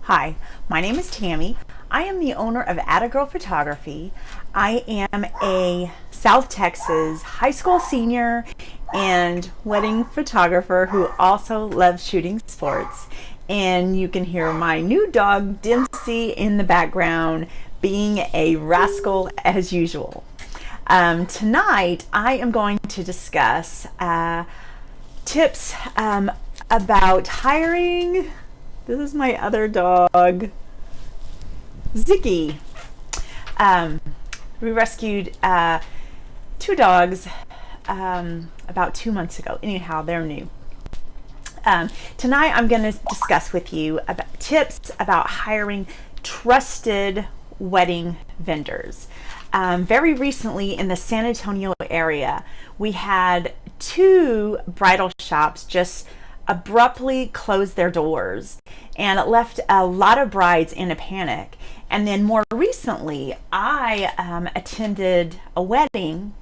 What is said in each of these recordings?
Hi, my name is Tammy. I am the owner of Atta Girl Photography. I am a South Texas high school senior and wedding photographer who also loves shooting sports. And you can hear my new dog Dempsey in the background being a rascal as usual. Tonight I am going to discuss tips about hiring. This is my other dog, Ziggy. We rescued two dogs about 2 months ago. Anyhow, they're new. Tonight I'm going to discuss with you about tips about hiring trusted wedding vendors. Very recently in the San Antonio area, we had two bridal shops just abruptly closed their doors, and it left a lot of brides in a panic. And then more recently, I attended a wedding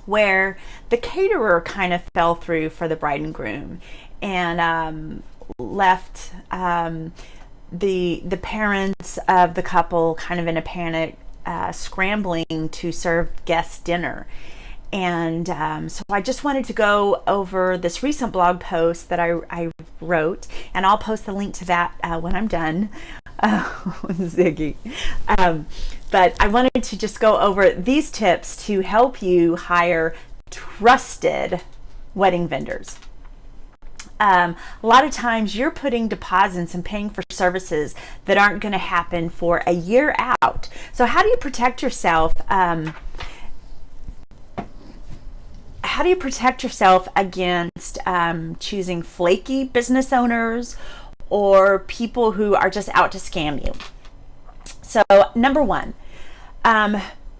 where the caterer kind of fell through for the bride and groom, and left the parents of the couple kind of in a panic, scrambling to serve guests dinner. And so I just wanted to go over this recent blog post that I wrote, and I'll post the link to that when I'm done. Ziggy. But I wanted to just go over these tips to help you hire trusted wedding vendors. A lot of times you're putting deposits and paying for services that aren't going to happen for a year out. So how do you protect yourself? How do you protect yourself against choosing flaky business owners or people who are just out to scam you? So number one,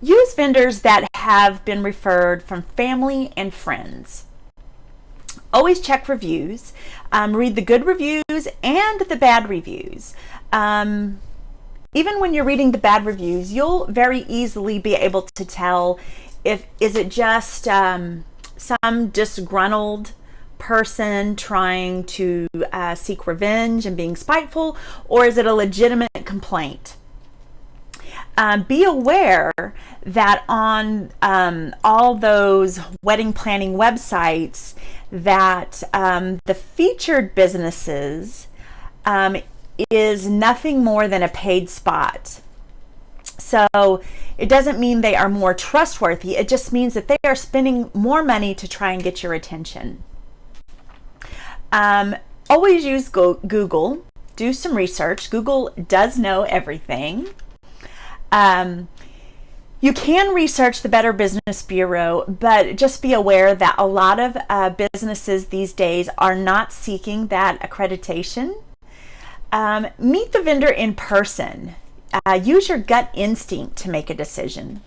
use vendors that have been referred from family and friends. Always check reviews. Read the good reviews and the bad reviews. Even when you're reading the bad reviews, you'll very easily be able to tell is it just some disgruntled person trying to seek revenge and being spiteful, or is it a legitimate complaint? Be aware that on all those wedding planning websites that the featured businesses is nothing more than a paid spot. So it doesn't mean they are more trustworthy. It just means that they are spending more money to try and get your attention. Always use Google. Do some research. Google does know everything. You can research the Better Business Bureau, but just be aware that a lot of businesses these days are not seeking that accreditation. Meet the vendor in person. Use your gut instinct to make a decision.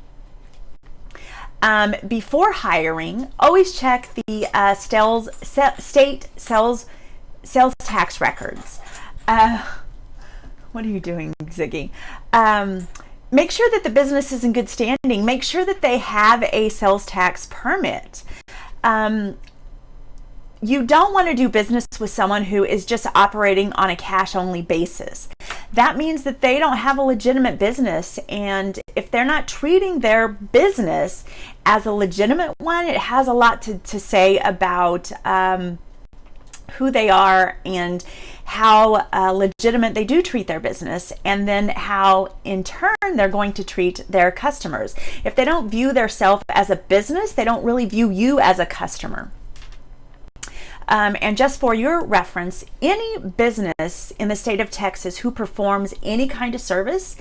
Before hiring, always check the state sales tax records. What are you doing, Ziggy? Make sure that the business is in good standing. Make sure that they have a sales tax permit. You don't want to do business with someone who is just operating on a cash-only basis. That means that they don't have a legitimate business, and if they're not treating their business as a legitimate one, it has a lot to say about who they are and how legitimate they do treat their business, and then how in turn they're going to treat their customers. If they don't view themselves as a business, they don't really view you as a customer. And just for your reference, any business in the state of Texas who performs any kind of service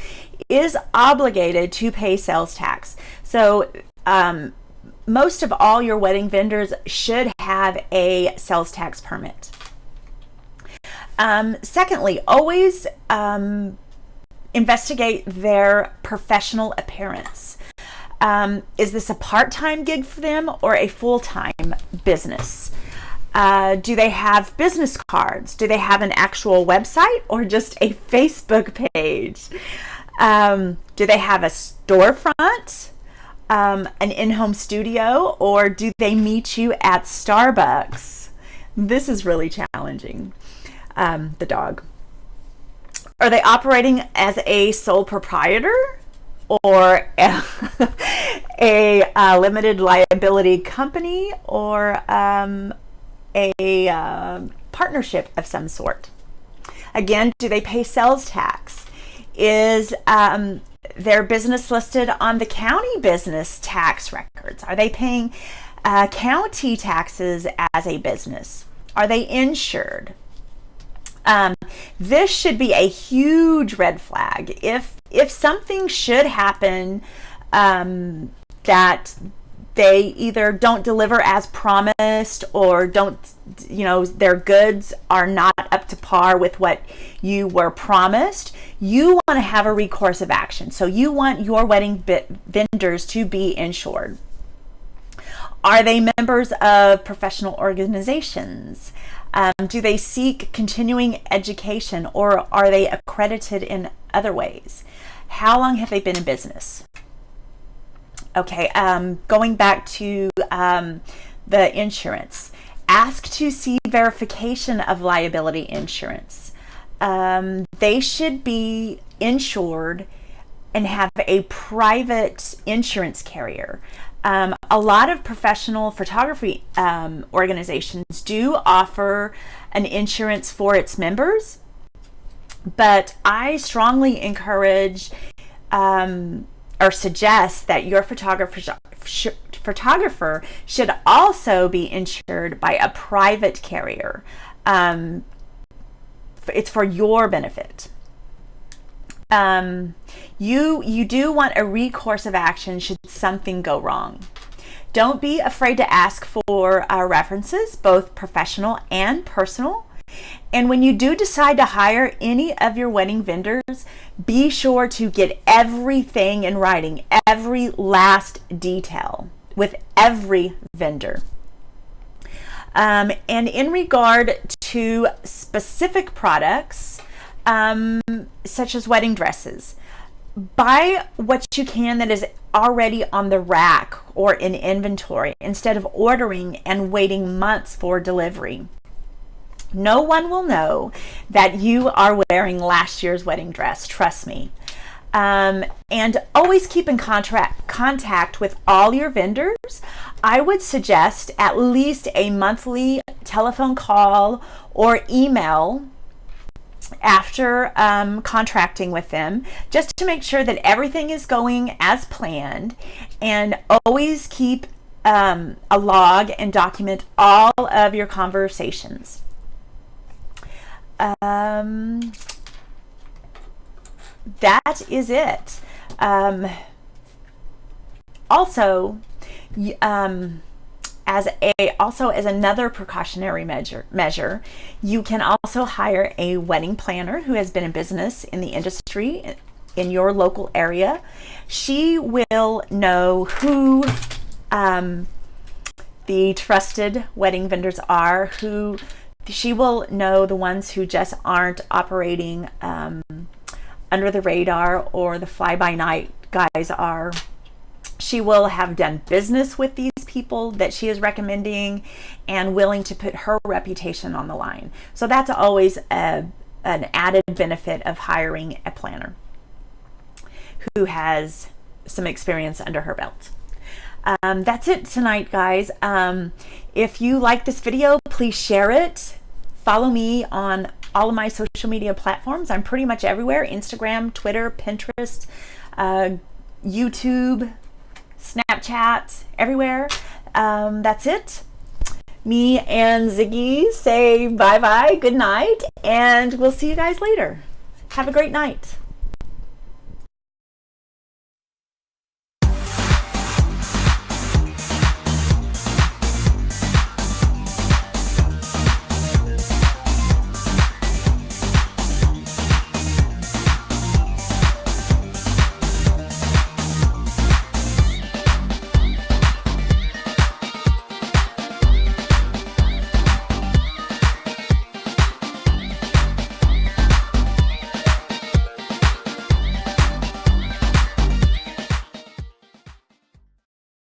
is obligated to pay sales tax. So most of all your wedding vendors should have a sales tax permit. Secondly, always investigate their professional appearance. Is this a part-time gig for them or a full-time business? Do they have business cards? Do they have an actual website or just a Facebook page? Do they have a storefront, an in-home studio, or do they meet you at Starbucks? This is really challenging. The dog. Are they operating as a sole proprietor or a limited liability company, or a partnership of some sort? Again, do they pay sales tax? Is their business listed on the county business tax records? Are they paying county taxes as a business? Are they insured? This should be a huge red flag. If something should happen, that they either don't deliver as promised, or their goods are not up to par with what you were promised, you want to have a recourse of action. So you want your wedding vendors to be insured. Are they members of professional organizations? Do they seek continuing education, or are they accredited in other ways? How long have they been in business? Okay, going back to the insurance, ask to see verification of liability insurance. They should be insured and have a private insurance carrier. A lot of professional photography organizations do offer an insurance for its members, but I strongly encourage or suggest that your photographer should also be insured by a private carrier. It's for your benefit. You do want a recourse of action should something go wrong. Don't be afraid to ask for references, both professional and personal. And when you do decide to hire any of your wedding vendors, be sure to get everything in writing, every last detail with every vendor. And in regard to specific products, such as wedding dresses, buy what you can that is already on the rack or in inventory instead of ordering and waiting months for delivery. No one will know that you are wearing last year's wedding dress, trust me. And always keep in contact with all your vendors. I would suggest at least a monthly telephone call or email after contracting with them, just to make sure that everything is going as planned, and always keep a log and document all of your conversations. That is it. Also, as another precautionary measure, you can also hire a wedding planner who has been in business in the industry in your local area. She will know who the trusted wedding vendors are, she will know the ones who just aren't operating under the radar, or the fly-by-night guys are. She will have done business with these people that she is recommending and willing to put her reputation on the line. So that's always an added benefit of hiring a planner who has some experience under her belt. That's it tonight, guys. If you like this video, please share it. Follow me on all of my social media platforms. I'm pretty much everywhere: Instagram, Twitter, Pinterest, YouTube, Snapchat, everywhere. That's it. Me and Ziggy say bye-bye, good night, and we'll see you guys later. Have a great night.